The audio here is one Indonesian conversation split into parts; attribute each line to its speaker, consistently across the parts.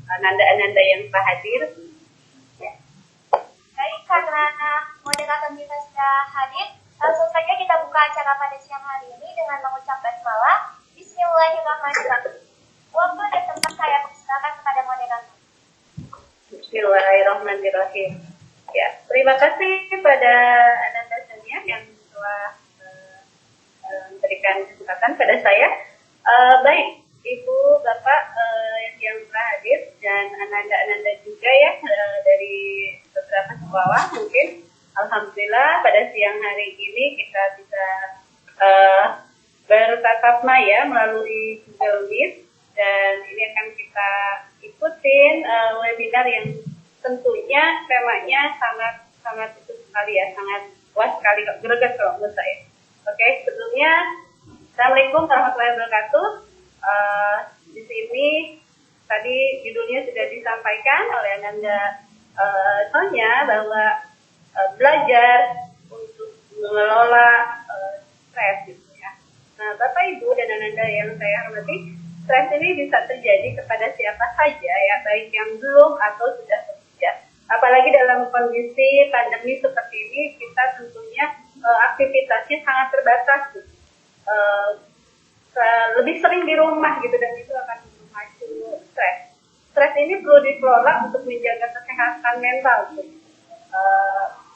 Speaker 1: Ananda-ananda yang telah hadir.
Speaker 2: Ya. Baik, karena moderator kita sudah hadir, langsung saja kita buka acara pada siang hari ini dengan mengucap basmalah. Bismillahirrahmanirrahim. Waktu dan tempat saya persilakan kepada moderator.
Speaker 1: Bismillahirrahmanirrahim. Ya, terima kasih kepada Ananda Sania yang telah memberikan kesempatan pada saya. Baik, Ibu, Bapak yang telah hadir dan Ananda juga ya dari beberapa sekolah mungkin. Alhamdulillah pada siang hari ini kita bisa bertatap maya melalui Google Meet dan ini akan kita ikutin webinar yang tentunya temanya sangat itu sekali ya, sangat luas sekali, greget kalau menurut saya. Oke, sebelumnya Assalamualaikum warahmatullahi wabarakatuh. Di sini tadi judulnya sudah disampaikan oleh Ananda Sonia bahwa belajar untuk mengelola stres gitu ya. Nah, Bapak Ibu dan Ananda yang saya hormati, stres ini bisa terjadi kepada siapa saja ya, baik yang belum atau sudah bekerja. Apalagi dalam kondisi pandemi seperti ini, kita tentunya aktivitasnya sangat terbatas. Lebih sering di rumah gitu dan itu akan memacu stres. Stres ini perlu dikelola untuk menjaga kesehatan mental.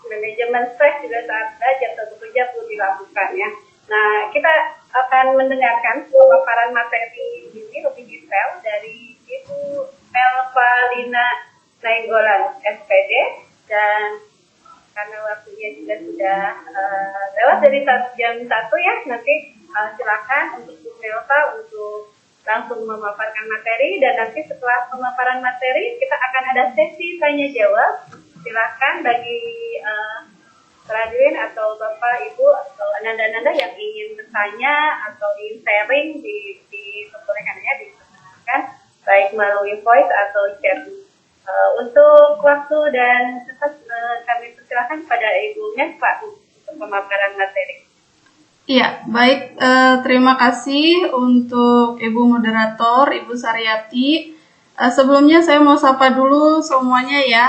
Speaker 1: Manajemen stres juga saat belajar atau bekerja perlu dilakukan ya. Nah, kita akan mendengarkan pemaparan materi ini lebih detail dari Ibu Melvalina Nainggolan SPD dan karena waktunya juga sudah lewat dari jam 1 ya, nanti silakan untuk Bu Melva untuk langsung memaparkan materi dan nanti setelah pemaparan materi kita akan ada sesi tanya jawab. Silakan bagi Radwin atau Bapak Ibu atau Ananda-ananda yang ingin bertanya atau ingin sharing diperbolehkannya diperkenalkan baik melalui voice atau chat. Untuk waktu dan kami persilakan pada Ibu Melva untuk pemaparan materi.
Speaker 3: Iya, baik. Terima kasih untuk Ibu Moderator, Ibu Saryati. Sebelumnya saya mau sapa dulu semuanya ya.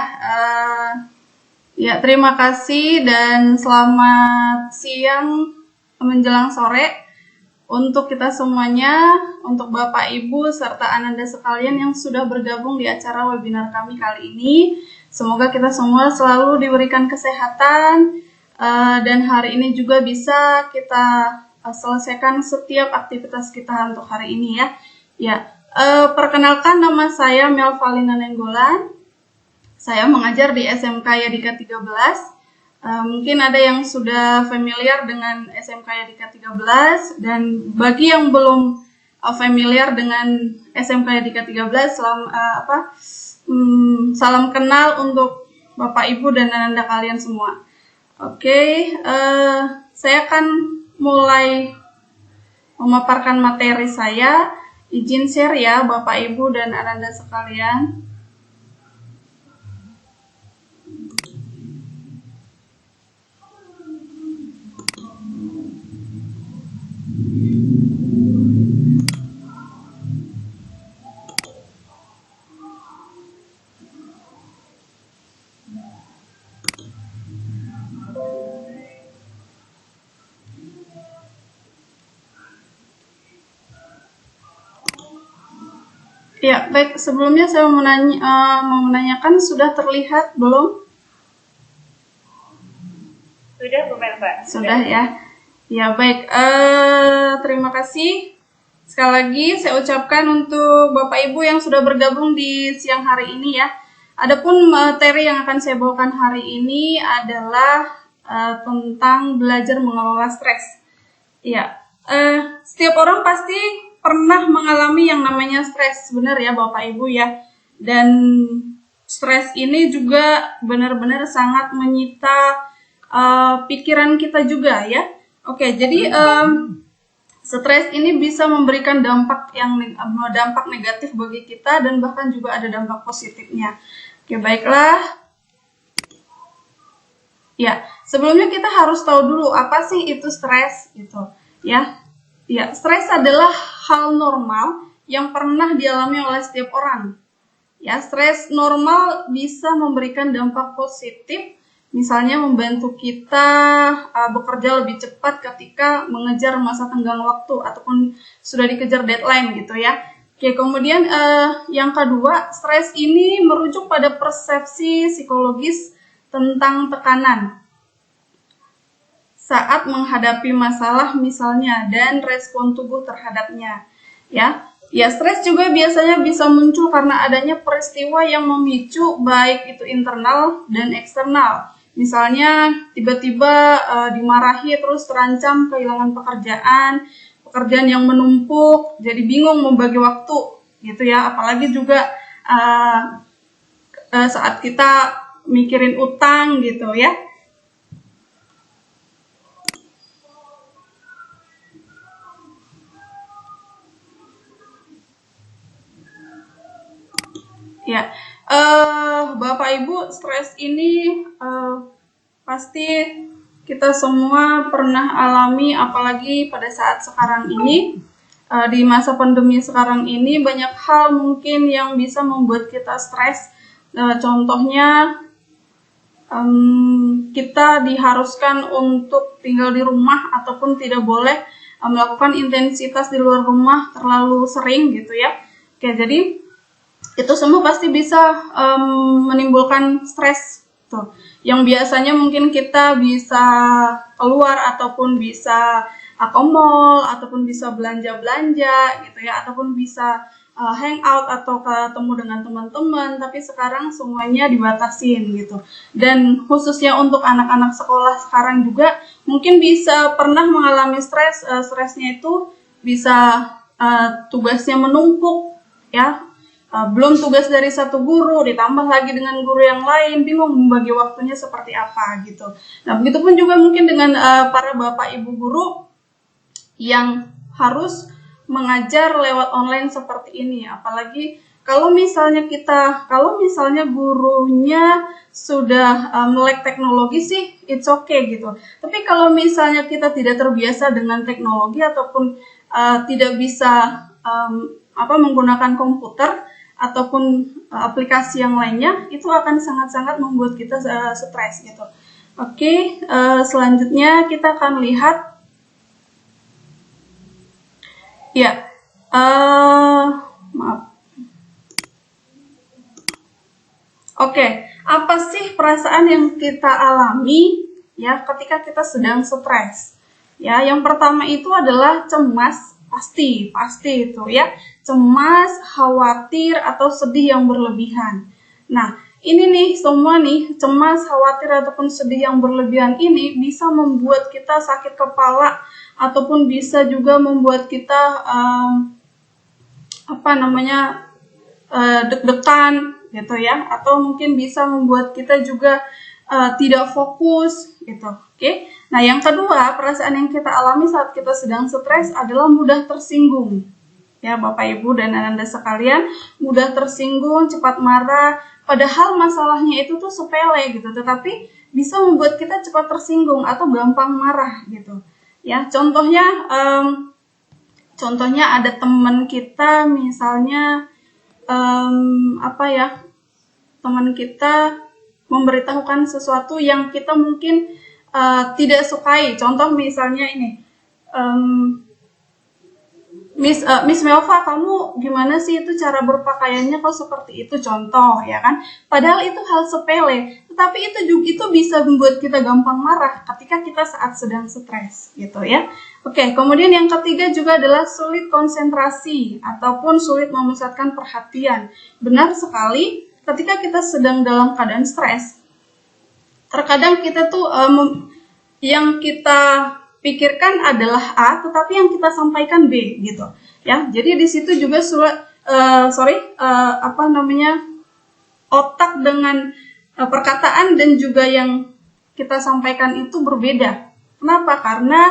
Speaker 3: Ya, terima kasih dan selamat siang menjelang sore untuk kita semuanya, untuk Bapak Ibu serta Ananda sekalian yang sudah bergabung di acara webinar kami kali ini. Semoga kita semua selalu diberikan kesehatan dan hari ini juga bisa kita selesaikan setiap aktivitas kita untuk hari ini ya. Ya, perkenalkan nama saya Melvalina Nainggolan. Saya mengajar di SMK Yadika 13. Mungkin ada yang sudah familiar dengan SMK Yadika 13 dan bagi yang belum familiar dengan SMK Yadika 13 salam kenal untuk Bapak Ibu dan Ananda kalian semua. Oke, saya akan mulai memaparkan materi saya. Izin share ya Bapak Ibu dan Ananda sekalian. Ya, baik. Sebelumnya saya mau menanyakan sudah terlihat belum?
Speaker 1: Sudah, Bu Melva.
Speaker 3: Sudah ya. Ya, baik. Terima kasih. Sekali lagi saya ucapkan untuk Bapak Ibu yang sudah bergabung di siang hari ini ya. Adapun materi yang akan saya bawakan hari ini adalah tentang belajar mengelola stres. Ya, setiap orang pasti pernah mengalami yang namanya stres, benar ya Bapak Ibu ya. Dan stres ini juga benar-benar sangat menyita pikiran kita juga ya. Oke, jadi stres ini bisa memberikan dampak negatif bagi kita dan bahkan juga ada dampak positifnya. Oke, baiklah. Ya, sebelumnya kita harus tahu dulu apa sih itu stres gitu ya. Ya, stres adalah hal normal yang pernah dialami oleh setiap orang. Ya, stres normal bisa memberikan dampak positif, misalnya membantu kita bekerja lebih cepat ketika mengejar masa tenggang waktu ataupun sudah dikejar deadline gitu ya. Oke, kemudian yang kedua, stres ini merujuk pada persepsi psikologis tentang tekanan saat menghadapi masalah misalnya dan respon tubuh terhadapnya. Ya, stres juga biasanya bisa muncul karena adanya peristiwa yang memicu baik itu internal dan eksternal. Misalnya tiba-tiba dimarahi terus terancam kehilangan pekerjaan yang menumpuk, jadi bingung membagi waktu gitu ya. Apalagi juga saat kita mikirin utang gitu ya. Ya, Bapak Ibu, stres ini pasti kita semua pernah alami, apalagi pada saat sekarang ini, di masa pandemi sekarang ini banyak hal mungkin yang bisa membuat kita stres. Contohnya, kita diharuskan untuk tinggal di rumah ataupun tidak boleh melakukan intensitas di luar rumah terlalu sering gitu ya. Oke, jadi itu semua pasti bisa menimbulkan stres tuh. Yang biasanya mungkin kita bisa keluar ataupun bisa ke mall ataupun bisa belanja-belanja gitu ya, ataupun bisa hangout atau ketemu dengan teman-teman, tapi sekarang semuanya dibatasin gitu. Dan khususnya untuk anak-anak sekolah sekarang juga mungkin bisa pernah mengalami stres. Stresnya itu bisa tugasnya menumpuk ya. Belum tugas dari satu guru, ditambah lagi dengan guru yang lain, bingung membagi waktunya seperti apa gitu. Nah, begitupun juga mungkin dengan para bapak ibu guru yang harus mengajar lewat online seperti ini. Apalagi kalau misalnya gurunya sudah melek teknologi sih, it's okay gitu. Tapi kalau misalnya kita tidak terbiasa dengan teknologi ataupun tidak bisa menggunakan komputer ataupun aplikasi yang lainnya, itu akan sangat-sangat membuat kita stres gitu. Oke, selanjutnya kita akan lihat ya, maaf. Oke, apa sih perasaan yang kita alami ya ketika kita sedang stres? Ya, yang pertama itu adalah cemas, pasti itu ya. Cemas, khawatir, atau sedih yang berlebihan. Nah, ini nih semua nih, cemas, khawatir, ataupun sedih yang berlebihan ini bisa membuat kita sakit kepala, ataupun bisa juga membuat kita deg-degan gitu ya, atau mungkin bisa membuat kita juga tidak fokus gitu. Oke. Nah, yang kedua, perasaan yang kita alami saat kita sedang stres adalah mudah tersinggung. Ya, Bapak Ibu dan Ananda sekalian, mudah tersinggung, cepat marah, padahal masalahnya itu tuh sepele gitu, tetapi bisa membuat kita cepat tersinggung atau gampang marah gitu. Ya, contohnya ada teman kita misalnya teman kita memberitahukan sesuatu yang kita mungkin tidak sukai. Contoh misalnya ini, Miss Melva, kamu gimana sih itu cara berpakaiannya kok seperti itu, contoh ya kan? Padahal itu hal sepele, tetapi itu bisa membuat kita gampang marah ketika kita saat sedang stres gitu ya. Oke, kemudian yang ketiga juga adalah sulit konsentrasi ataupun sulit memusatkan perhatian. Benar sekali, ketika kita sedang dalam keadaan stres, terkadang kita tuh yang kita pikirkan adalah A, tetapi yang kita sampaikan B gitu ya. Jadi di situ juga otak dengan perkataan dan juga yang kita sampaikan itu berbeda. Kenapa? Karena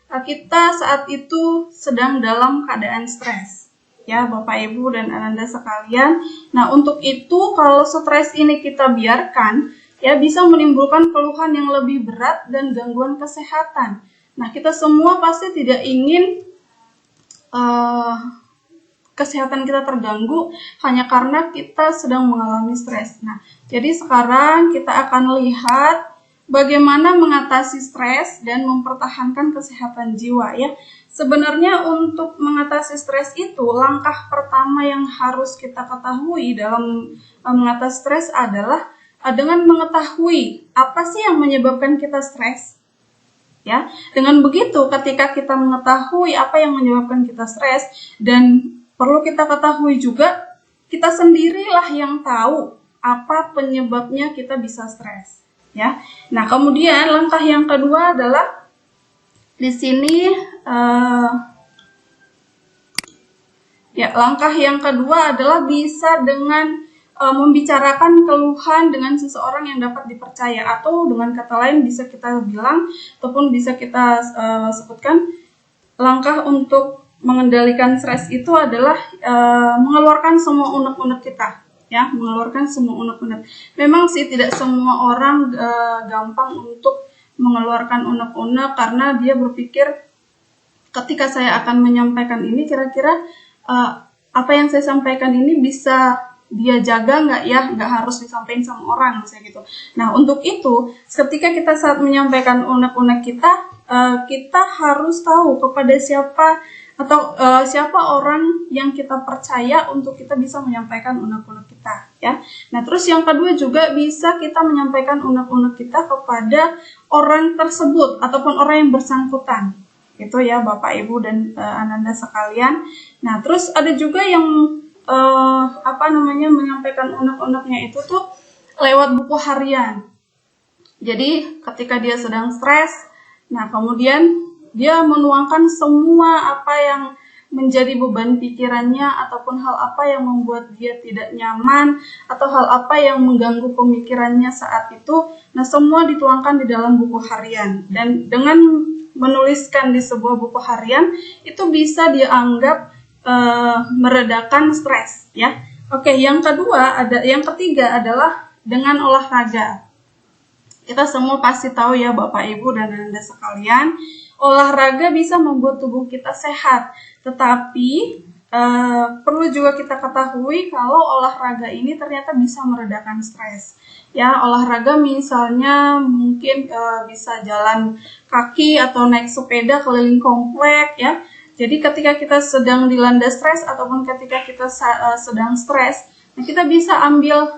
Speaker 3: kita saat itu sedang dalam keadaan stres ya, Bapak Ibu dan Ananda sekalian. Nah, untuk itu kalau stres ini kita biarkan ya, bisa menimbulkan keluhan yang lebih berat dan gangguan kesehatan. Nah, kita semua pasti tidak ingin kesehatan kita terganggu hanya karena kita sedang mengalami stres. Nah, jadi sekarang kita akan lihat bagaimana mengatasi stres dan mempertahankan kesehatan jiwa ya. Sebenarnya untuk mengatasi stres itu, langkah pertama yang harus kita ketahui dalam mengatasi stres adalah dengan mengetahui apa sih yang menyebabkan kita stres. Ya, dengan begitu ketika kita mengetahui apa yang menyebabkan kita stres, dan perlu kita ketahui juga kita sendirilah yang tahu apa penyebabnya kita bisa stres. Ya, nah kemudian langkah yang kedua adalah di sini langkah yang kedua adalah bisa dengan membicarakan keluhan dengan seseorang yang dapat dipercaya, atau dengan kata lain bisa kita bilang ataupun bisa kita sebutkan langkah untuk mengendalikan stres itu adalah mengeluarkan semua unek-unek kita. Ya, mengeluarkan semua unek-unek. Memang sih tidak semua orang gampang untuk mengeluarkan unek-unek karena dia berpikir ketika saya akan menyampaikan ini kira-kira apa yang saya sampaikan ini bisa dia jaga nggak ya, nggak harus disampaikan sama orang misalnya gitu. Nah untuk itu ketika kita saat menyampaikan unek-unek kita, kita harus tahu kepada siapa atau siapa orang yang kita percaya untuk kita bisa menyampaikan unek-unek kita ya. Nah terus yang kedua juga bisa kita menyampaikan unek-unek kita kepada orang tersebut ataupun orang yang bersangkutan. Itu ya Bapak Ibu dan Ananda sekalian. Nah terus ada juga yang menyampaikan unek-uneknya itu tuh lewat buku harian. Jadi ketika dia sedang stres, nah kemudian dia menuangkan semua apa yang menjadi beban pikirannya ataupun hal apa yang membuat dia tidak nyaman atau hal apa yang mengganggu pemikirannya saat itu. Nah semua dituangkan di dalam buku harian, dan dengan menuliskan di sebuah buku harian itu bisa dianggap meredakan stres ya. Oke, yang ketiga adalah dengan olahraga. Kita semua pasti tahu ya Bapak Ibu dan Anda sekalian, olahraga bisa membuat tubuh kita sehat. Tetapi perlu juga kita ketahui kalau olahraga ini ternyata bisa meredakan stres. Ya, olahraga misalnya mungkin bisa jalan kaki atau naik sepeda keliling komplek ya. Jadi ketika kita sedang dilanda stres ataupun ketika kita sedang stres, nah kita bisa ambil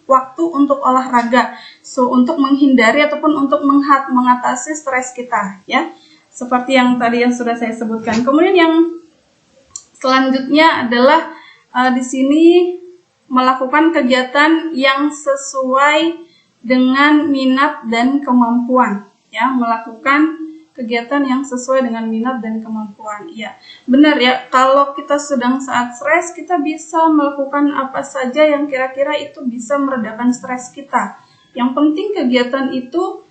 Speaker 3: waktu untuk olahraga, untuk menghindari ataupun untuk mengatasi stres kita, ya. Seperti yang tadi yang sudah saya sebutkan. Kemudian yang selanjutnya adalah di sini melakukan kegiatan yang sesuai dengan minat dan kemampuan, ya. Melakukan kegiatan yang sesuai dengan minat dan kemampuan. Iya, benar ya. Kalau kita sedang saat stres, kita bisa melakukan apa saja yang kira-kira itu bisa meredakan stres kita. Yang penting kegiatan itu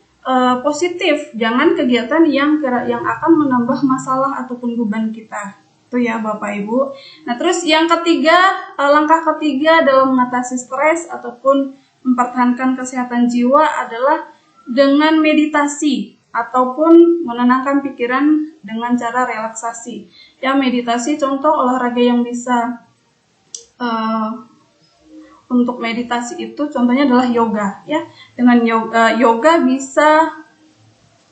Speaker 3: positif, jangan kegiatan yang akan menambah masalah ataupun beban kita. Itu ya Bapak Ibu. Nah, terus yang ketiga, langkah ketiga dalam mengatasi stres ataupun mempertahankan kesehatan jiwa adalah dengan meditasi ataupun menenangkan pikiran dengan cara relaksasi. Ya, meditasi contoh olahraga yang bisa untuk meditasi itu contohnya adalah yoga, ya. Dengan yoga bisa,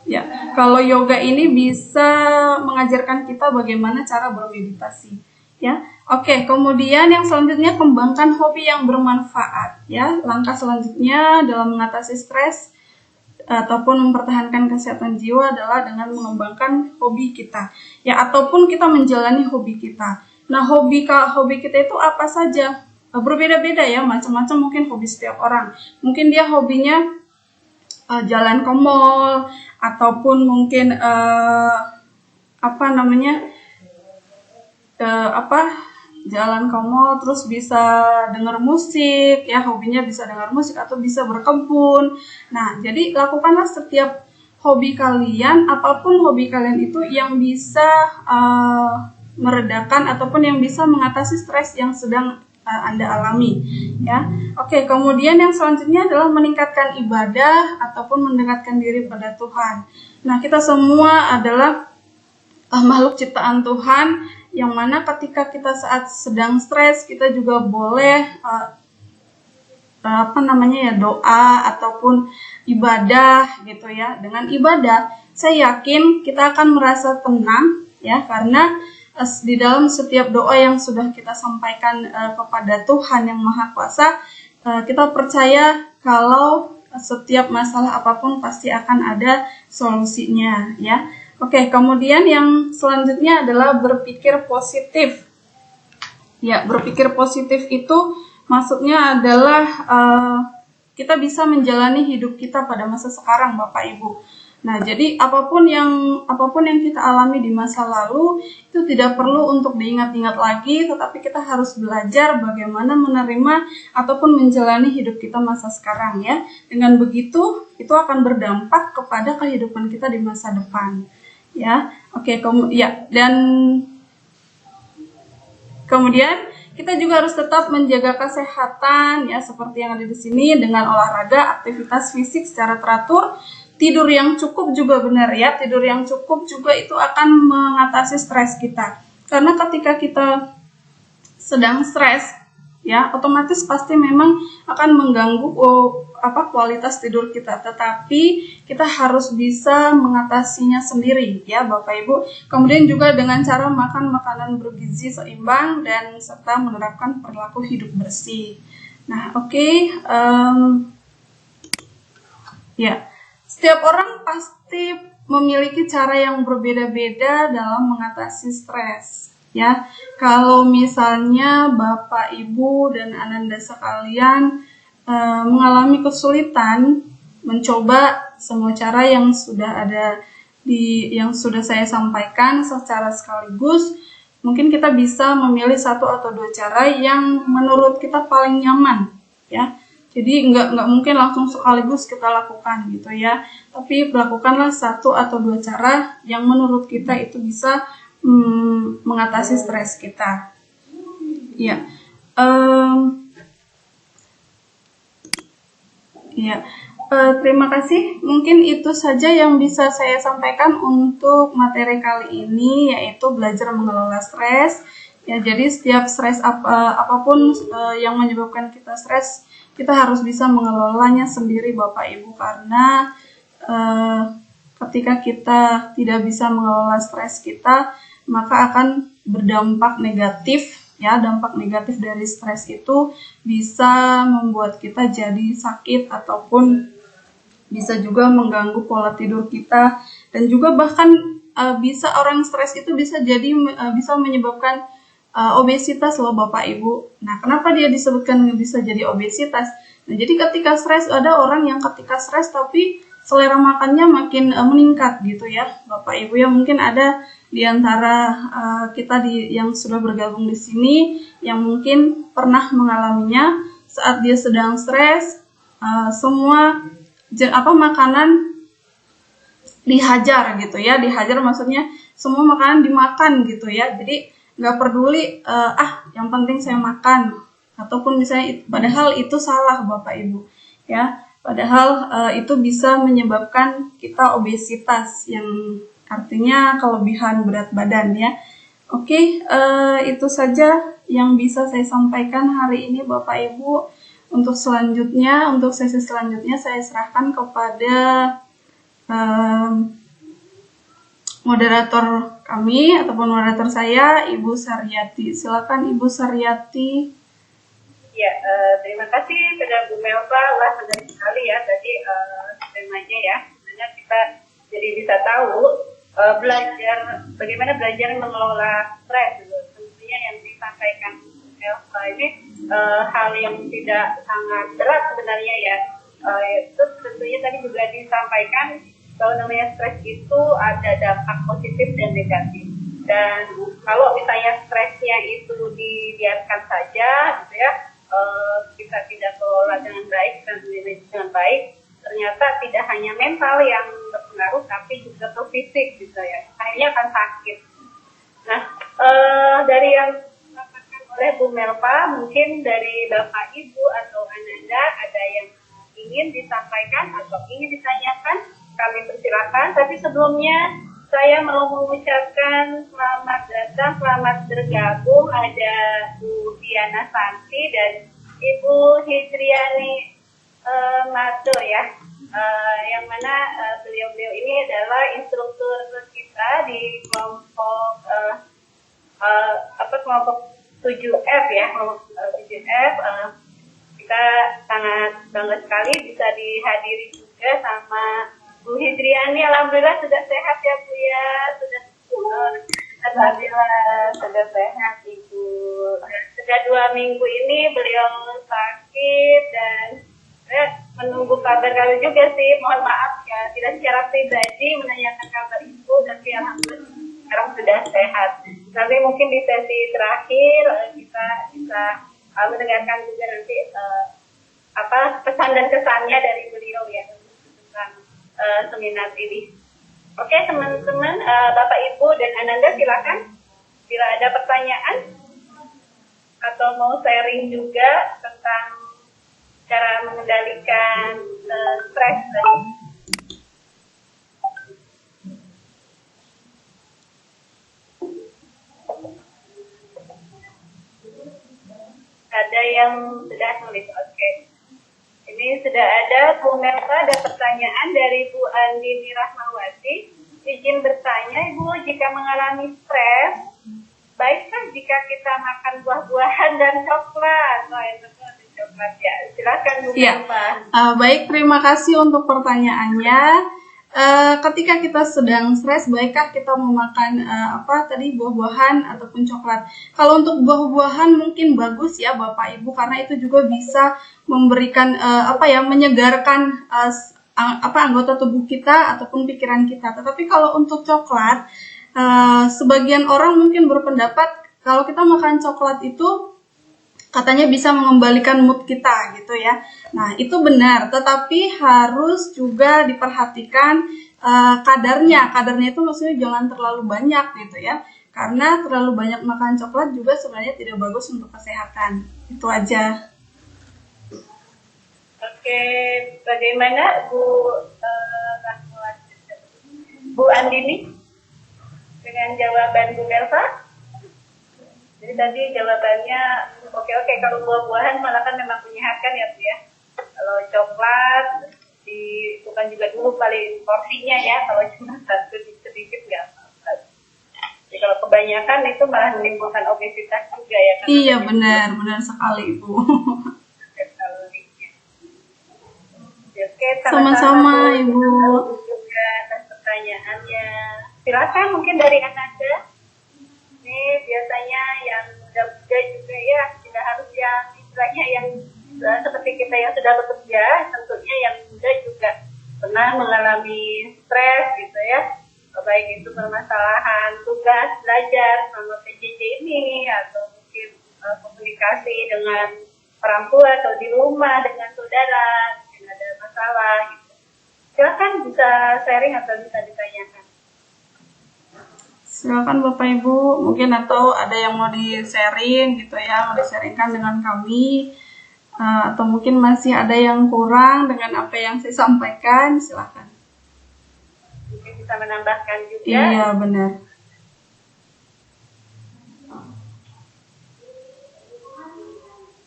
Speaker 3: ya, kalau yoga ini bisa mengajarkan kita bagaimana cara bermeditasi, ya. Oke, kemudian yang selanjutnya kembangkan hobi yang bermanfaat, ya. Langkah selanjutnya dalam mengatasi stres ataupun mempertahankan kesehatan jiwa adalah dengan mengembangkan hobi kita, ya, ataupun kita menjalani hobi kita. Nah, hobi kita itu apa saja? Berbeda-beda ya, macam-macam mungkin hobi setiap orang. Mungkin dia hobinya jalan ke mall, ataupun mungkin jalan ke mall terus bisa dengar musik, ya, hobinya bisa dengar musik atau bisa berkebun. Nah, jadi lakukanlah setiap hobi kalian, apapun hobi kalian itu yang bisa meredakan ataupun yang bisa mengatasi stres yang sedang Anda alami, ya. Oke, kemudian yang selanjutnya adalah meningkatkan ibadah ataupun mendekatkan diri pada Tuhan. Nah, kita semua adalah makhluk ciptaan Tuhan yang mana ketika kita saat sedang stres kita juga boleh doa ataupun ibadah gitu ya. Dengan ibadah saya yakin kita akan merasa tenang ya, karena di dalam setiap doa yang sudah kita sampaikan kepada Tuhan yang Maha Kuasa, kita percaya kalau setiap masalah apapun pasti akan ada solusinya ya. Oke, kemudian yang selanjutnya adalah berpikir positif. Ya, berpikir positif itu maksudnya adalah kita bisa menjalani hidup kita pada masa sekarang, Bapak Ibu. Nah, jadi apapun yang kita alami di masa lalu itu tidak perlu untuk diingat-ingat lagi, tetapi kita harus belajar bagaimana menerima ataupun menjalani hidup kita masa sekarang ya. Dengan begitu, itu akan berdampak kepada kehidupan kita di masa depan. Ya. Oke, dan kemudian kita juga harus tetap menjaga kesehatan ya, seperti yang ada di sini dengan olahraga, aktivitas fisik secara teratur. Tidur yang cukup juga benar ya, tidur yang cukup juga itu akan mengatasi stres kita. Karena ketika kita sedang stres, ya otomatis pasti memang akan mengganggu kualitas tidur kita. Tetapi kita harus bisa mengatasinya sendiri ya Bapak Ibu. Kemudian juga dengan cara makan makanan bergizi seimbang dan serta menerapkan perilaku hidup bersih. Nah, ya. Setiap orang pasti memiliki cara yang berbeda-beda dalam mengatasi stres. Ya, kalau misalnya Bapak, Ibu, dan Ananda sekalian mengalami kesulitan mencoba semua cara yang sudah ada yang sudah saya sampaikan secara sekaligus, mungkin kita bisa memilih satu atau dua cara yang menurut kita paling nyaman. Ya. Jadi nggak mungkin langsung sekaligus kita lakukan gitu ya. Tapi lakukanlah satu atau dua cara yang menurut kita itu bisa mengatasi stres kita. Ya. Terima kasih. Mungkin itu saja yang bisa saya sampaikan untuk materi kali ini, yaitu belajar mengelola stres. Ya, jadi setiap stres apapun yang menyebabkan kita stres, kita harus bisa mengelolanya sendiri Bapak Ibu, karena ketika kita tidak bisa mengelola stres kita, maka akan berdampak negatif ya. Dampak negatif dari stres itu bisa membuat kita jadi sakit ataupun bisa juga mengganggu pola tidur kita, dan juga bahkan bisa orang stres itu bisa menyebabkan obesitas loh Bapak Ibu. Nah, kenapa dia disebutkan bisa jadi obesitas? Nah, jadi ketika stres, ada orang yang ketika stres tapi selera makannya makin meningkat gitu ya Bapak Ibu ya. Mungkin ada di antara kita yang sudah bergabung di sini yang mungkin pernah mengalaminya. Saat dia sedang stres, semua makanan dihajar gitu ya. Dihajar maksudnya semua makanan dimakan gitu ya. Jadi nggak peduli, yang penting saya makan, ataupun misalnya padahal itu salah Bapak Ibu ya, padahal itu bisa menyebabkan kita obesitas yang artinya kelebihan berat badan ya. Itu saja yang bisa saya sampaikan hari ini Bapak Ibu. Untuk sesi selanjutnya saya serahkan kepada moderator kami ataupun moderator saya, Ibu Saryati. Silakan Ibu Saryati.
Speaker 1: Ya, terima kasih kepada Bu Melva. Wah, menarik sekali ya tadi temanya ya. Sebenarnya kita jadi bisa tahu bagaimana belajar mengelola stres. Tentunya yang disampaikan Bu Melva ini hal yang tidak sangat berat sebenarnya ya. Itu tentunya tadi juga disampaikan kalau namanya stres itu ada dampak positif dan negatif. Dan kalau misalnya stresnya itu dibiarkan saja gitu ya, kita tidak kelola dengan baik dan manage dengan baik, ternyata tidak hanya mental yang berpengaruh tapi juga ke fisik gitu ya. Akhirnya akan sakit. Nah, dari yang disampaikan oleh Bu Melva, mungkin dari Bapak Ibu atau Ananda ada yang ingin disampaikan atau ingin ditanyakan, kami persilakan. Tapi sebelumnya saya mau mengucapkan selamat datang, selamat bergabung. Ada Bu Diana Santi dan Ibu Hidriani Mato ya. Yang mana beliau-beliau ini adalah instruktur kita di kelompok kelompok 7F ya, kelompok 7F. Kita sangat bangga sekali bisa dihadiri juga sama Bu Hidriani. Alhamdulillah sudah sehat ya Bu ya, alhamdulillah sudah sehat Ibu. Sudah 2 minggu ini beliau sakit dan menunggu kabar kami juga sih. Mohon maaf ya, tidak secara pribadi menanyakan kabar Ibu, tapi alhamdulillah sekarang sudah sehat. Nanti mungkin di sesi terakhir kita bisa mendengarkan juga nanti pesan dan kesannya dari beliau ya tentang seminar ini. Oke teman-teman, Bapak Ibu dan Ananda silakan bila ada pertanyaan atau mau sharing juga tentang cara mengendalikan stres tadi. Ada yang sudah nulis, oke. Ini sudah ada Bu Melva, ada pertanyaan dari Bu Andini Rahmawati. Izin bertanya, Ibu, jika mengalami stres, baikkah jika kita makan buah-buahan dan coklat? Coklat ya. Silakan Bu Melva.
Speaker 3: Baik, terima kasih untuk pertanyaannya. Ketika kita sedang stres, baikkah kita memakan buah-buahan ataupun coklat? Kalau untuk buah-buahan mungkin bagus ya Bapak Ibu, karena itu juga bisa memberikan menyegarkan anggota tubuh kita ataupun pikiran kita. Tetapi kalau untuk coklat, sebagian orang mungkin berpendapat kalau kita makan coklat itu katanya bisa mengembalikan mood kita gitu ya. Nah itu benar, tetapi harus juga diperhatikan kadarnya. Kadarnya itu maksudnya jangan terlalu banyak gitu ya. Karena terlalu banyak makan coklat juga sebenarnya tidak bagus untuk kesehatan. Itu aja.
Speaker 1: Oke, bagaimana Bu Andini dengan jawaban Bu Melva? Jadi tadi jawabannya oke, kalau buah-buahan malah kan memang menyehatkan ya Bu ya. Kalau coklat bukan juga dulu paling porsinya ya, kalau cuma sedikit nggak apa-apa. Jadi kalau kebanyakan itu malah menimbulkan obesitas juga ya.
Speaker 3: Iya benar sekali Bu.
Speaker 1: Oke,
Speaker 3: sama-sama Ibu.
Speaker 1: Juga atas pertanyaannya. Silakan mungkin dari Ananda. Ini biasanya yang muda-muda juga ya, tidak harus yang istilahnya yang seperti kita yang sudah bekerja, tentunya yang muda juga pernah mengalami stres gitu ya, baik itu permasalahan tugas belajar sama PJJ ini atau mungkin komunikasi dengan orang tua atau di rumah dengan saudara, mungkin ada masalah gitu. Silakan bisa sharing atau bisa ditanyakan.
Speaker 3: Silakan Bapak Ibu, mungkin atau ada yang mau di-sharing gitu ya, mau di-sharingkan dengan kami, atau mungkin masih ada yang kurang dengan apa yang saya sampaikan, silakan.
Speaker 1: Mungkin bisa menambahkan juga.
Speaker 3: Iya benar.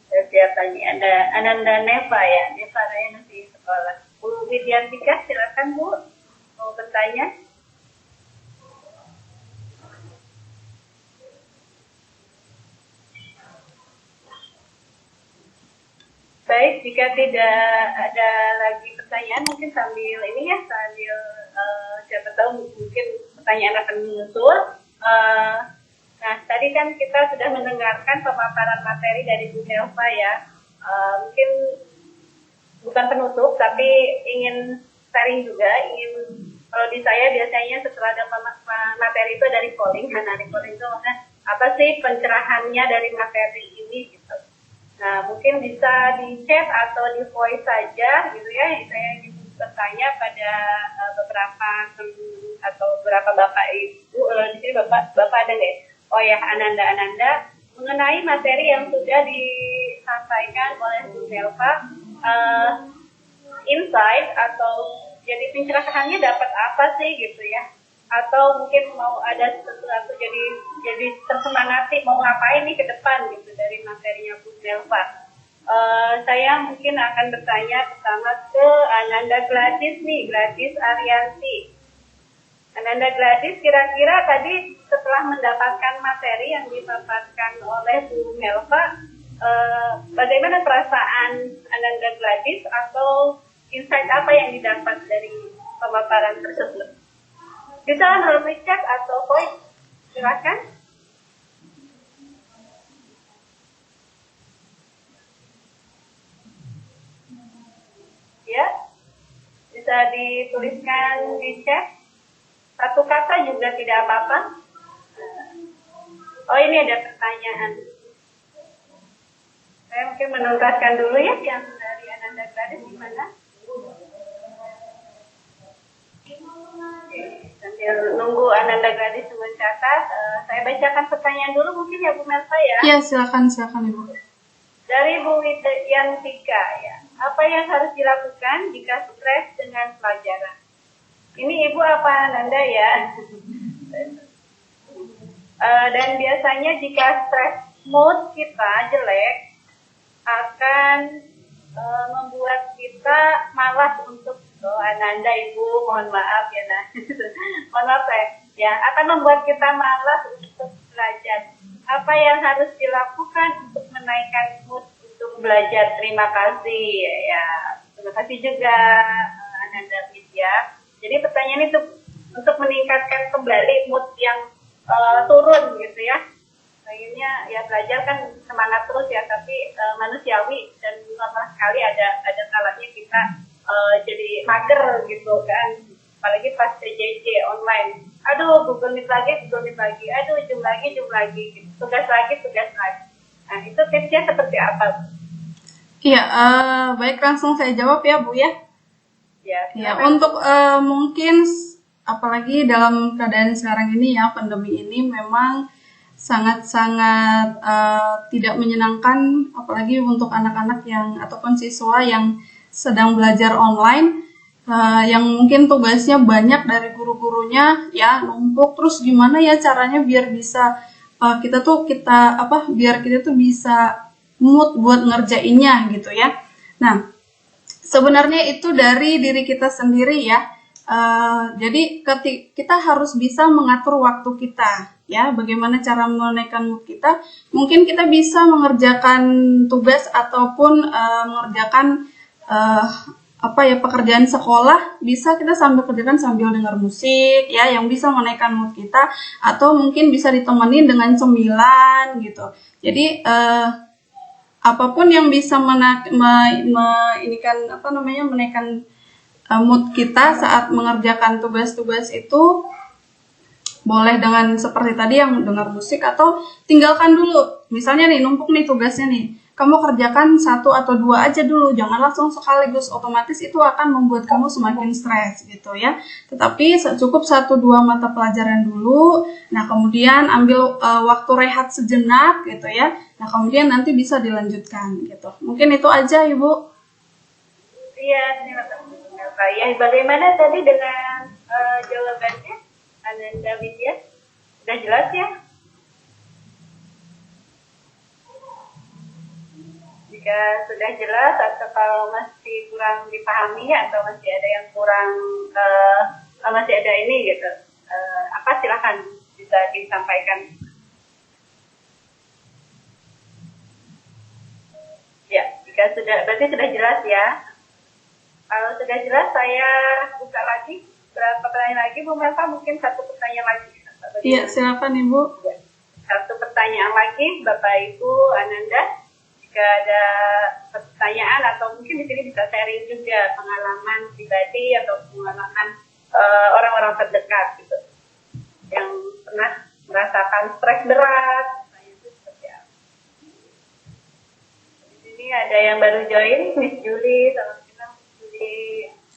Speaker 1: Kelihatannya ada Ananda Neva ya, Neva Raya masih sekolah. Bu Widiantika, silakan Bu, mau bertanya. Baik, jika tidak ada lagi pertanyaan, mungkin sambil siapa tahu mungkin pertanyaan akan muncul. Nah, tadi kan kita sudah mendengarkan pemaparan materi dari Bu Melva ya. Mungkin bukan penutup, tapi ingin sharing juga. Kalau di saya biasanya setelah ada materi itu ada recalling. Nah, recalling itu apa sih pencerahannya dari materi ini gitu. Nah, mungkin bisa di chat atau di voice saja gitu ya. Saya ingin bertanya pada beberapa atau beberapa Bapak Ibu. Di sini Bapak ada nggak? Oh ya, Ananda mengenai materi yang sudah disampaikan oleh Bu Melva, insight atau jadi pencerahannya dapat apa sih gitu ya? atau mungkin mau ada sesuatu jadi tersemangati mau ngapain nih ke depan gitu dari materinya Bu Melva. Saya mungkin akan bertanya pertama ke Ananda Gladys nih, Gladys Arianti. Ananda Gladys, kira-kira tadi setelah mendapatkan materi yang dipaparkan oleh Bu Melva, bagaimana perasaan Ananda Gladys atau insight apa yang didapat dari pemaparan tersebut? Bisa melalui chat atau voice, silakan. Ya, bisa dituliskan di chat. Satu kata juga tidak apa-apa. Oh, ini ada pertanyaan. Saya mungkin menuntaskan dulu ya yang dari Ananda Gladys gimana? Sambil nunggu Ananda Gladys mencatat, saya bacakan pertanyaan dulu mungkin ya Bu Melva ya.
Speaker 3: Iya, silakan Ibu.
Speaker 1: Dari Bu Widiantika ya. Apa yang harus dilakukan jika stres dengan pelajaran? Ini Ibu apa Ananda ya? Dan biasanya jika stres mood kita jelek akan membuat kita malas untuk Ananda Ibu, mohon maaf ya mohon maaf ya, akan membuat kita malas untuk belajar. Apa yang harus dilakukan untuk menaikkan mood untuk belajar? Terima kasih ya, terima kasih juga Ananda Widya. Jadi pertanyaan itu untuk meningkatkan kembali mood yang turun gitu ya. Akhirnya ya belajar kan semangat terus ya, tapi manusiawi dan normal sekali ada kalanya kita jadi mager gitu kan. Apalagi pas PJJ online. Aduh, Google Meet lagi. Aduh, Zoom lagi gitu. Tugas lagi. Nah, itu tipsnya seperti apa?
Speaker 3: Iya, baik, langsung saya jawab ya Bu ya. Ya, untuk mungkin apalagi dalam keadaan sekarang ini ya, pandemi ini memang sangat-sangat tidak menyenangkan, apalagi untuk anak-anak yang ataupun siswa yang sedang belajar online, yang mungkin tugasnya banyak dari guru-gurunya ya, numpuk. Terus gimana ya caranya biar bisa biar kita tuh bisa mood buat ngerjainnya gitu ya. Nah, sebenarnya itu dari diri kita sendiri ya. Jadi kita harus bisa mengatur waktu kita ya. Bagaimana cara menaikkan mood kita? Mungkin kita bisa mengerjakan tugas ataupun mengerjakan pekerjaan sekolah, bisa kita kerjakan sambil dengar musik ya, yang bisa menaikkan mood kita, atau mungkin bisa ditemenin dengan cemilan gitu. Jadi apapun yang bisa menaikkan mood kita saat mengerjakan tugas-tugas itu, boleh dengan seperti tadi yang dengar musik, atau tinggalkan dulu. Misalnya nih, numpuk nih tugasnya nih, kamu kerjakan 1 atau 2 aja dulu, jangan langsung sekaligus, otomatis itu akan membuat kamu semakin stres gitu ya. Tetapi cukup 1-2 mata pelajaran dulu, nah kemudian ambil waktu rehat sejenak gitu ya, nah kemudian nanti bisa dilanjutkan gitu. Mungkin itu aja Ibu.
Speaker 1: Iya, terima kasih. Ya, bagaimana tadi dengan jawabannya Ananda Widya? Sudah jelas ya? Jika sudah jelas atau kalau masih kurang dipahami atau masih ada yang kurang masih ada ini gitu, silakan bisa disampaikan. Ya, jika berarti sudah jelas ya. Kalau sudah jelas, saya buka lagi. Berapa pertanyaan lagi, Bu Melva? Mungkin 1 pertanyaan lagi.
Speaker 3: Iya, silakan Ibu.
Speaker 1: 1 pertanyaan lagi, Bapak Ibu Ananda. Jika ada pertanyaan atau mungkin di sini bisa sharing juga pengalaman pribadi atau pengalaman orang-orang terdekat gitu, yang pernah merasakan stres berat. Itu seperti apa? Di sini ada yang baru join, Miss Julie.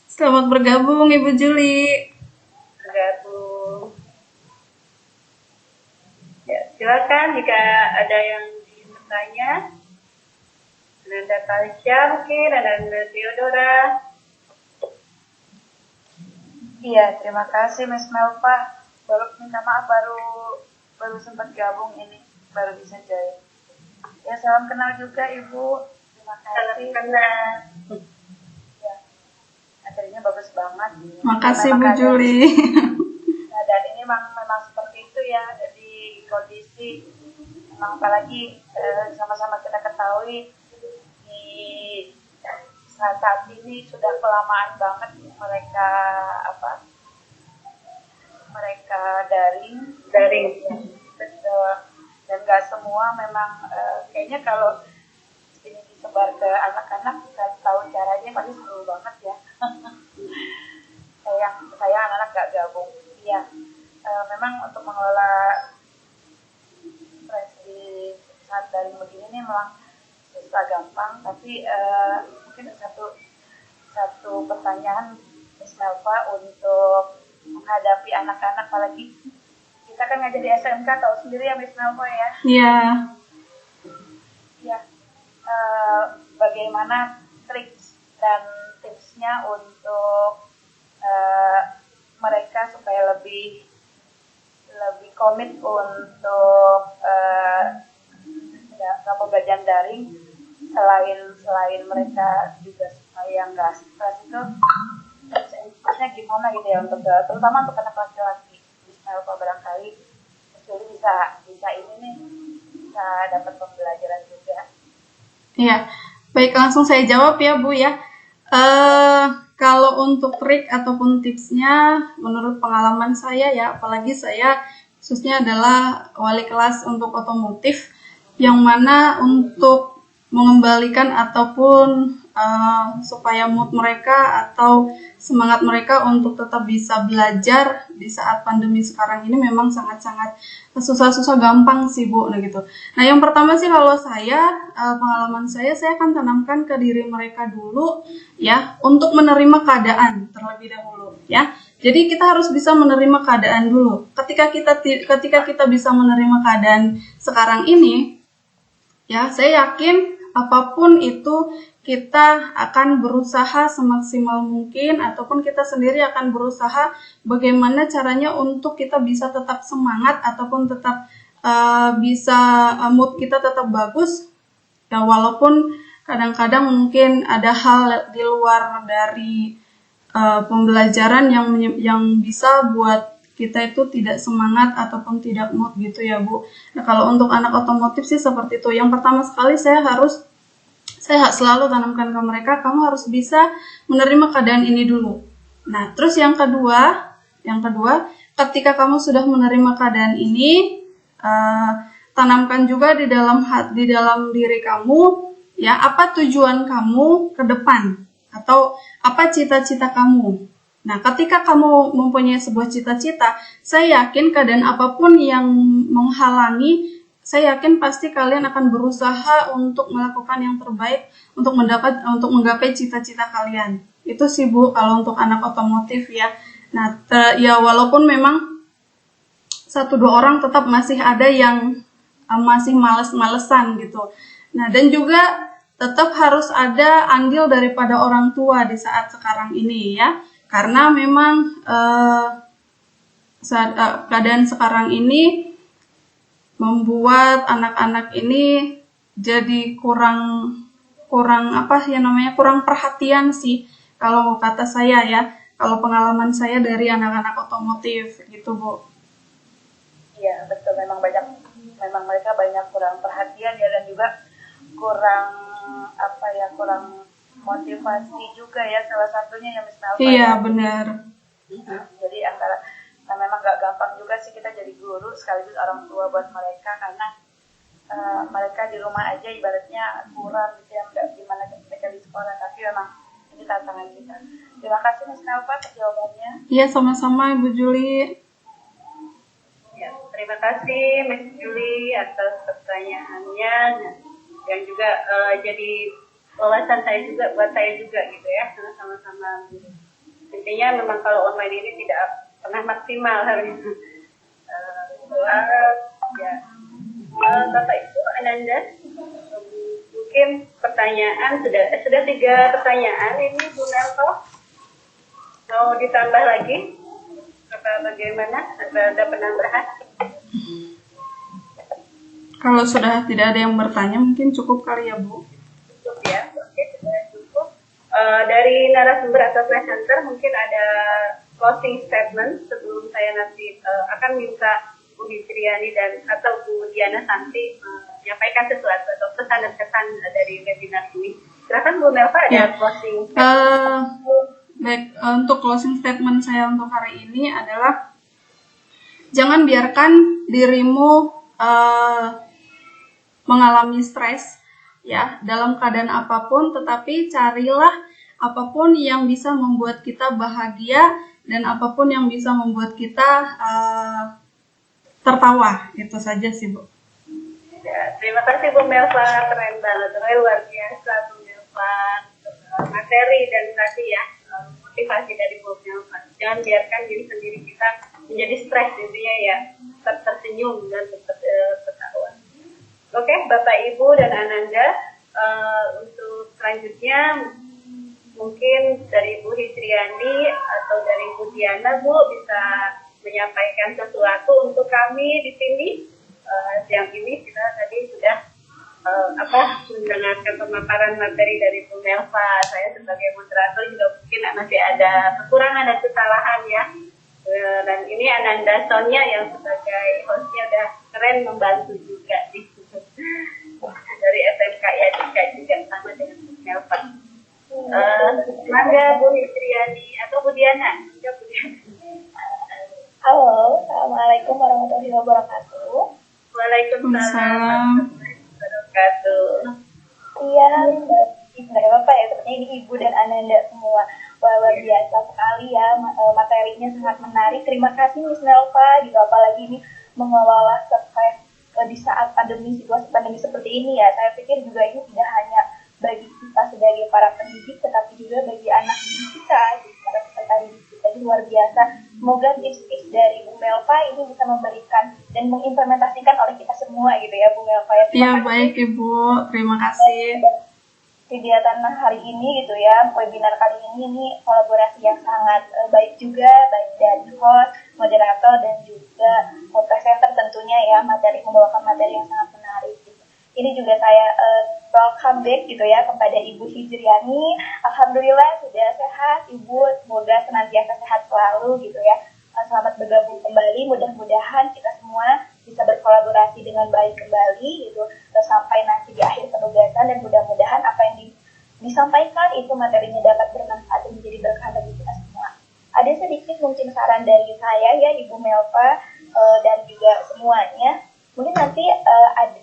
Speaker 3: Selamat bergabung Ibu Juli.
Speaker 1: Bergabung. Ya, silakan jika ada yang ingin bertanya. Ananda Tasya mungkin, Ananda Theodora.
Speaker 4: Iya, terima kasih Miss Melva. baru minta maaf, baru sempat gabung ini, baru bisa join. Ya, salam kenal juga Ibu. Terima kasih.
Speaker 1: Kenal.
Speaker 4: Ya, materinya bagus banget.
Speaker 3: Makasih Bu Juli.
Speaker 4: Nah, dan ini memang seperti itu ya, di kondisi memang, apalagi sama-sama kita ketahui di saat ini sudah kelamaan banget mereka daring ya. Betul. Dan nggak semua memang kayaknya kalau ini disebar ke anak-anak, kita tahu caranya pasti seru banget ya. saya anak-anak nggak gabung. Iya, memang untuk mengelola stres di saat daring begini ini memang susah gampang, tapi mungkin satu pertanyaan Miss Melva untuk menghadapi anak-anak, apalagi kita kan ngajar di SMK, tahu sendiri ya Miss Melva ya.
Speaker 3: Iya.
Speaker 4: Ya, bagaimana trik dan tipsnya untuk mereka supaya lebih komit untuk pembelajaran daring, selain mereka juga supaya nggak stres itu, tipsnya gimana gitu ya, untuk terutama untuk anak laki-laki. Misalnya barangkali jadi bisa ini nih, bisa dapat pembelajaran juga.
Speaker 3: Iya, baik, langsung saya jawab ya Bu ya. Kalau untuk trik ataupun tipsnya, menurut pengalaman saya ya, apalagi saya khususnya adalah wali kelas untuk otomotif, yang mana untuk mengembalikan ataupun supaya mood mereka atau semangat mereka untuk tetap bisa belajar di saat pandemi sekarang ini memang sangat-sangat susah-susah gampang sih Bu, nah gitu. Nah yang pertama sih, kalau saya pengalaman saya akan tanamkan ke diri mereka dulu ya, untuk menerima keadaan terlebih dahulu ya. Jadi kita harus bisa menerima keadaan dulu. Ketika kita bisa menerima keadaan sekarang ini ya, saya yakin apapun itu kita akan berusaha semaksimal mungkin, ataupun kita sendiri akan berusaha bagaimana caranya untuk kita bisa tetap semangat, ataupun tetap mood kita tetap bagus ya, walaupun kadang-kadang mungkin ada hal di luar dari pembelajaran yang bisa buat kita itu tidak semangat ataupun tidak mood gitu ya Bu. Nah kalau untuk anak otomotif sih seperti itu. Yang pertama sekali saya selalu tanamkan ke mereka, kamu harus bisa menerima keadaan ini dulu. Nah, terus yang kedua, ketika kamu sudah menerima keadaan ini, tanamkan juga di dalam diri kamu, ya, apa tujuan kamu ke depan, atau apa cita-cita kamu. Nah, ketika kamu mempunyai sebuah cita-cita, saya yakin keadaan apapun yang menghalangi, saya yakin pasti kalian akan berusaha untuk melakukan yang terbaik untuk menggapai cita-cita kalian. Itu sih Bu kalau untuk anak otomotif ya. Nah, ya walaupun memang 1-2 orang tetap masih ada yang masih males-malesan gitu. Nah, dan juga tetap harus ada andil daripada orang tua di saat sekarang ini ya. Karena memang keadaan sekarang ini membuat anak-anak ini jadi kurang perhatian sih kalau kata saya ya, kalau pengalaman saya dari anak-anak otomotif gitu Bu.
Speaker 4: Iya betul, memang mereka banyak kurang perhatian ya, dan juga kurang motivasi juga ya, salah satunya ya misalnya.
Speaker 3: Iya benar.
Speaker 4: Jadi memang gak gampang juga sih kita jadi guru sekaligus orang tua buat mereka, karena mereka di rumah aja ibaratnya kurang gitu ya, nggak gimana mereka di sekolah, tapi memang ini tantangan kita. Terima kasih Miss Melva atas jawabannya.
Speaker 3: Iya sama-sama Ibu Juli.
Speaker 1: Ya, terima kasih Miss Juli atas pertanyaannya, yang juga jadi wawasan saya juga, buat saya juga gitu ya, sama-sama. Intinya memang kalau online ini tidak pernah maksimal harusnya. Bapak Ibu Ananda, mungkin pertanyaan sudah 3 pertanyaan ini Bu Melva, mau ditambah lagi Apa bagaimana? Ada penambahan?
Speaker 3: Kalau sudah tidak ada yang bertanya, mungkin cukup kali ya, Bu.
Speaker 1: Cukup ya, oke, sudah cukup. Dari narasumber atau presenter mungkin ada closing statement sebelum saya nanti akan minta Bu Fitriani dan atau Bu Diana Santi menyampaikan sesuatu atau pesan dan kesan dari webinar ini. Silakan Bu Melva ada closing statement.
Speaker 3: Baik, untuk closing statement saya untuk hari ini adalah jangan biarkan dirimu mengalami stres ya dalam keadaan apapun, tetapi carilah apapun yang bisa membuat kita bahagia dan apapun yang bisa membuat kita tertawa. Itu saja sih, Bu.
Speaker 1: Ya, terima kasih Bu Melva, keren banget, luar biasa Bu Melva, materi dan tadi ya motivasi dari Bu Melva. Jangan biarkan diri sendiri kita menjadi stres intinya ya, tetap tersenyum dan tetap tertawa. Oke, Bapak Ibu dan Ananda, untuk selanjutnya mungkin dari Bu Hitriani atau dari Bu Diana, Bu bisa menyampaikan sesuatu untuk kami di sini. Siang ini kita tadi sudah mendengarkan pemaparan materi dari Bu Melva. Saya sebagai moderator juga mungkin masih ada kekurangan dan kesalahan ya. Dan ini Ananda Sonia yang sebagai hostnya udah keren membantu juga nih. Dari SMK ya juga sama dengan Bu Melva. Mangga Bu Hitriani atau Bu Diana. Ya, Bu Diana.
Speaker 2: Halo, Assalamualaikum warahmatullahi wabarakatuh.
Speaker 1: Waalaikumsalam warahmatullahi wabarakatuh.
Speaker 2: Iya, nggak apa-apa ya, sepertinya ini Ibu dan Ananda semua. Wah, luar biasa sekali ya, materinya sangat menarik. Terima kasih Miss Melva, gitu. Apalagi ini mengelola stres di saat situasi pandemi seperti ini ya. Saya pikir juga ini tidak hanya bagi kita sebagai para pendidik, tetapi juga bagi anak didik kita, gitu, para peserta didik kita. Ini luar biasa. Semoga tips-tips dari Bu Melva ini bisa memberikan dan mengimplementasikan oleh kita semua gitu ya Bu Melva ya.
Speaker 3: Iya, baik Ibu, terima kasih.
Speaker 2: Kegiatan hari ini gitu ya, webinar kali ini kolaborasi yang sangat baik juga, baik dari host, moderator dan juga presenter tentunya ya, membawakan materi yang sangat menarik gitu. Ini juga saya welcome back gitu ya kepada Ibu Hijriani. Alhamdulillah sudah sehat Ibu, semoga senantiasa sehat selalu gitu ya. Selamat bergabung kembali, mudah-mudahan kita semua bisa berkolaborasi dengan baik kembali gitu sampai nanti di akhir penugasan, dan mudah-mudahan apa yang disampaikan itu materinya dapat bermanfaat dan menjadi berkah bagi kita semua. Ada sedikit mungkin saran dari saya ya Ibu Melva dan juga semuanya. Mungkin nanti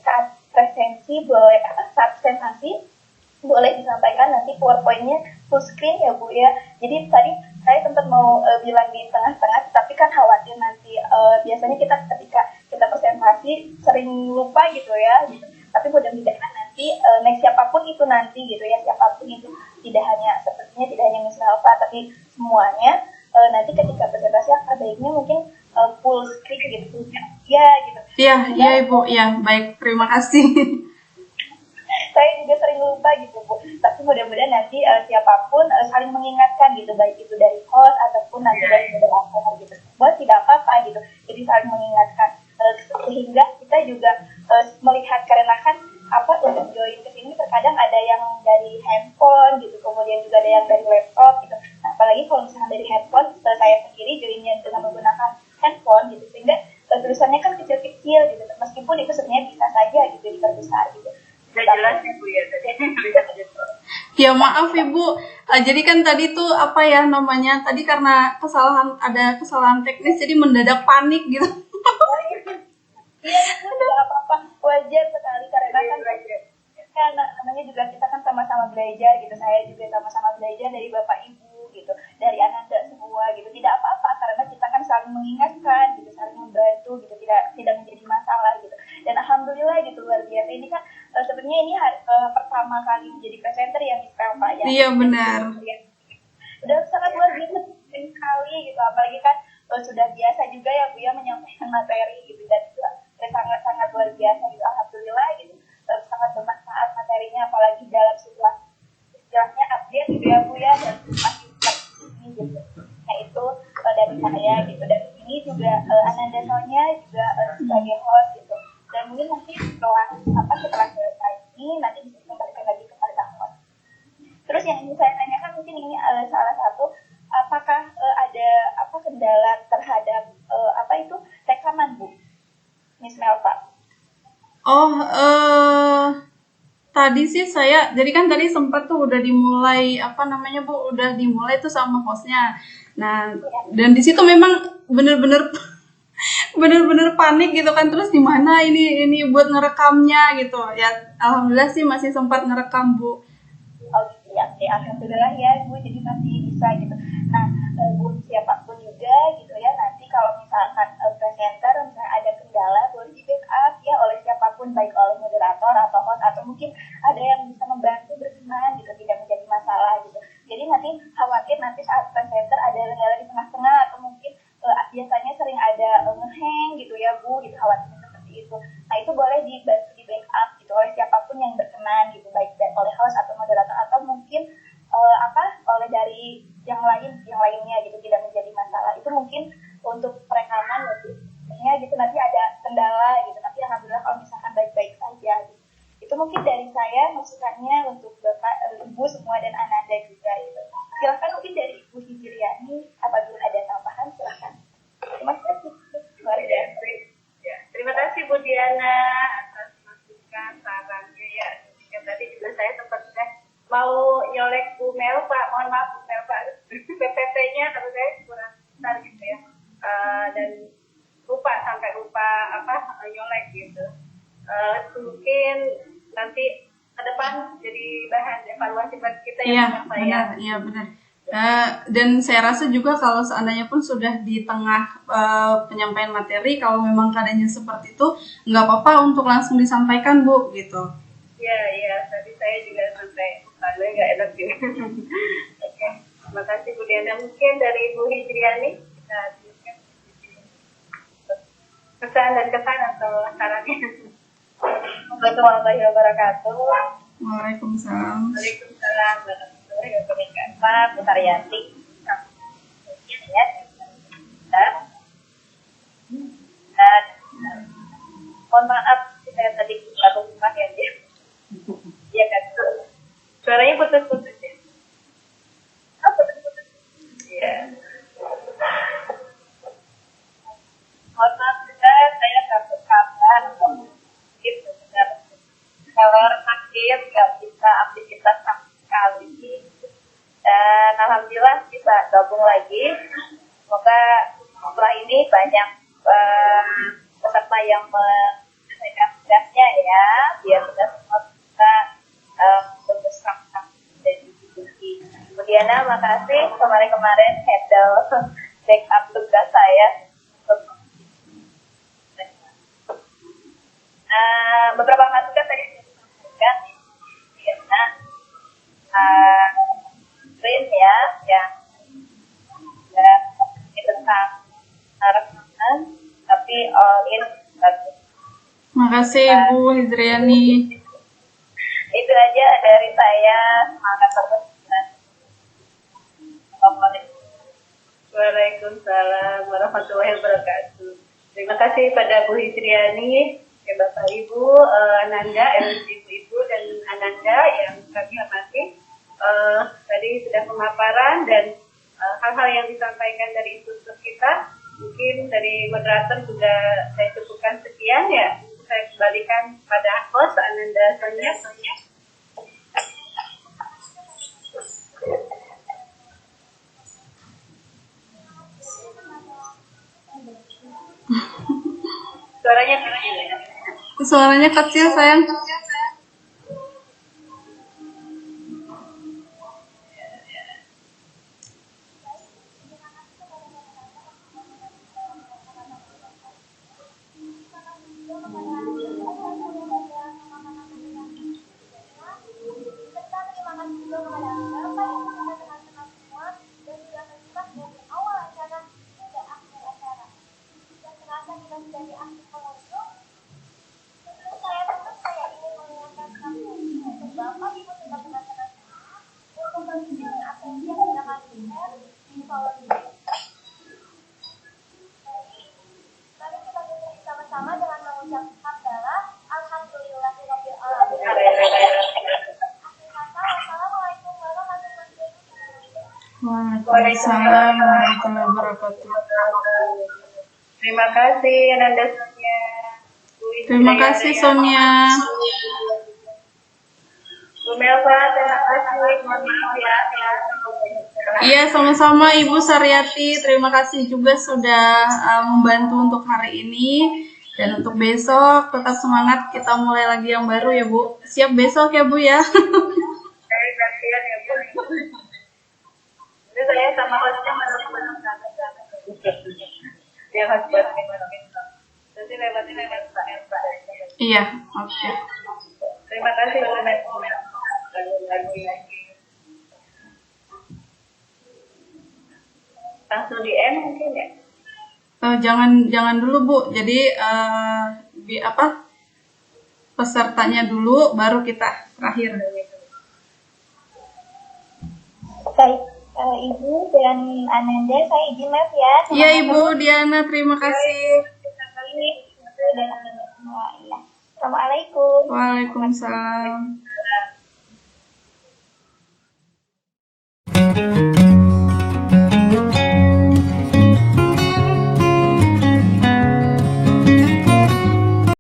Speaker 2: saat presentasi boleh disampaikan nanti PowerPoint-nya full screen ya Bu ya. Jadi tadi saya sempat mau bilang di tengah-tengah, tapi kan khawatir nanti biasanya kita ketika kita presentasi sering lupa gitu ya. Gitu. Tapi mudah-mudahan nanti next siapapun itu nanti gitu ya, siapapun itu tidak hanya Miss Melva tapi semuanya nanti ketika presentasi baiknya mungkin full screen gitu ya gitu.
Speaker 3: Iya Ibu, ya baik, terima kasih.
Speaker 2: Saya juga sering lupa gitu Bu, tapi mudah-mudahan nanti siapapun saling mengingatkan gitu, baik itu dari host ataupun nanti dari moderator gitu, buat tidak apa-apa gitu, jadi saling mengingatkan sehingga kita juga melihat, karena kan untuk join ke sini terkadang ada yang dari handphone gitu, kemudian juga ada yang dari laptop gitu. Nah, apalagi kalau misalnya dari handphone, saya sendiri joinnya dengan menggunakan handphone gitu, sehingga tulisannya kan kecil-kecil gitu, meskipun itu sebenarnya bisa saja gitu diperbesar gitu.
Speaker 1: Sudah jelas ya Bu ya tadi.
Speaker 3: Ya maaf Ibu, jadi kan tadi tuh tadi karena ada kesalahan teknis jadi mendadak panik gitu.
Speaker 2: Iya, itu tidak apa-apa, wajar sekali karena kan namanya juga kita kan sama-sama belajar gitu, saya juga sama-sama belajar dari Bapak Ibu gitu, dari Ananda semua gitu, tidak apa-apa karena kita kan saling mengingatkan gitu, saling membantu gitu, tidak menjadi masalah gitu. Dan alhamdulillah gitu, luar biasa ini kan sebenarnya ini pertama kali menjadi presenter ya Miss Melva ya.
Speaker 3: Iya benar.
Speaker 2: Udah sangat luar biasa sekali gitu, apalagi kan sudah biasa juga ya Bu ya menyampaikan materi gitu, dan juga sangat luar biasa gitu, alhamdulillah gitu, sangat bermanfaat materinya, apalagi dalam istilahnya update gitu ya Bu ya, dan masih ini gitu. Nah itu dari saya gitu, dan sebagai host gitu. Dan mungkin nanti setelah selesai ini nanti bisa dikembalikan lagi kepada host. Terus yang ingin saya tanyakan mungkin ini salah satu, apakah ada kendala terhadap rekaman Bu, Miss Melva?
Speaker 3: Oh, tadi sih jadi kan tadi sempat tuh udah dimulai Bu, udah dimulai tuh sama hostnya. Nah, dan di situ memang bener-bener panik gitu kan, terus gimana ini buat ngerekamnya gitu ya. Alhamdulillah sih masih sempat ngerekam Bu.
Speaker 2: Oh gitu ya, oke, alhamdulillah ya Bu, jadi masih bisa gitu. Nah, Bu, siapapun juga gitu ya, nanti kalau misalkan presenter misalnya ada kendala boleh di backup ya oleh siapapun, baik oleh moderator atau host atau mungkin ada yang bisa membantu berkenan gitu, tidak menjadi masalah gitu. Jadi nanti khawatir nanti saat presenter ada kendala di tengah-tengah atau mungkin biasanya sering ada ngehang gitu ya Bu, gitu, khawatirnya seperti itu. Nah, itu boleh dibantu di backup gitu oleh siapapun yang berkenan gitu, baik oleh host atau moderator atau mungkin oleh dari yang lainnya gitu, tidak menjadi masalah. Itu mungkin untuk perekaman ya gitu, nanti ada kendala gitu, tapi alhamdulillah kalau misalkan baik-baik saja gitu. Itu mungkin dari saya masukannya untuk Bapak, Ibu semua dan Ananda juga gitu. Silahkan mungkin dari Ibu Hijriani apabila ada tambahan silahkan. Terima kasih.
Speaker 1: Terima kasih Bu Diana atas masukan sarannya ya. Yang tadi juga saya sempat mau nyolek Bu Melva, mohon maaf Bu Melva, PPT-nya kalau saya kurang besar gitu ya, dan sampai lupa nyolek gitu. Mungkin nanti ke depan jadi bahan evaluasi buat kita ya.
Speaker 3: Iya benar. Dan saya rasa juga kalau seandainya pun sudah di tengah penyampaian materi, kalau memang keadaannya seperti itu, nggak apa-apa untuk langsung disampaikan Bu gitu.
Speaker 1: Iya, tadi saya juga sampai soalnya nggak enak juga. Oke, terima kasih Bu Diana. Mungkin dari Bu Hijriani kita lanjutkan pesan dan kesan atau sarannya.
Speaker 2: Assalamualaikum warahmatullahi wabarakatuh.
Speaker 3: Waalaikumsalam.
Speaker 2: Waalaikumsalam warahmatullahi wabarakatuh. Pak Bu Taryanti. Ya. Dan mohon maaf saya tadi baru rumah ya dia. Iya kan.
Speaker 1: Suaranya putus-putus ya.
Speaker 2: Oh, putus-putus.
Speaker 1: Iya.
Speaker 2: Mohon maaf juga saya dapat kabar gitu benar. Kalau sakit nggak bisa aktivitas sama sekali. Dan alhamdulillah bisa gabung lagi. Semoga setelah ini banyak peserta yang menyelesaikan tugasnya ya, biar kita semua bisa bersama dan diskusi. Kemudian makasih kemarin handle backup tugas saya. Beberapa masukan tadi disebutkan print ya, yang tentang rekaman, tapi all in bagus.
Speaker 3: Makasih Bu Hijriani.
Speaker 2: Itu aja dari saya, semangat terus.
Speaker 1: Waalaikumsalam warahmatullahi wabarakatuh. Terima kasih pada Bu Hijriani, Bapak Ibu, Ananda, Ibu dan Ananda yang kami hormati. Tadi sudah pemaparan dan hal-hal yang disampaikan dari instruktur kita. Mungkin dari moderator sudah saya cukupkan sekian ya. Saya kembalikan pada host Ananda Sonia. Suaranya kecil ya.
Speaker 3: Suaranya kecil sayang.
Speaker 2: Sama dengan
Speaker 3: Waalaikumsalam warahmatullahi wabarakatuh.
Speaker 1: Terima kasih Ananda Sonia.
Speaker 3: Terima kasih Sonia.
Speaker 1: Bu Melva, terima kasih. Mohon maaf ya.
Speaker 3: Iya, sama-sama Ibu Saryati. Terima kasih juga sudah membantu untuk hari ini. Dan untuk besok, tetap semangat. Kita mulai lagi yang baru ya Bu. Siap besok ya Bu ya.
Speaker 1: Saya gantian ya Bu. Ini saya sama hostnya masih dia harus buat nanti lewatin Pak Elsa.
Speaker 3: Iya, oke.
Speaker 1: Terima kasih Bu Melva. Lagi. Langsung di end mungkin ya?
Speaker 3: Jangan dulu Bu. Jadi pesertanya dulu, baru kita terakhir.
Speaker 2: Baik, Ibu dan Ananda, saya izin maaf ya.
Speaker 3: Iya Ibu Diana, terima kasih.
Speaker 2: Dan Ananda semua. Assalamualaikum.
Speaker 3: Waalaikumsalam.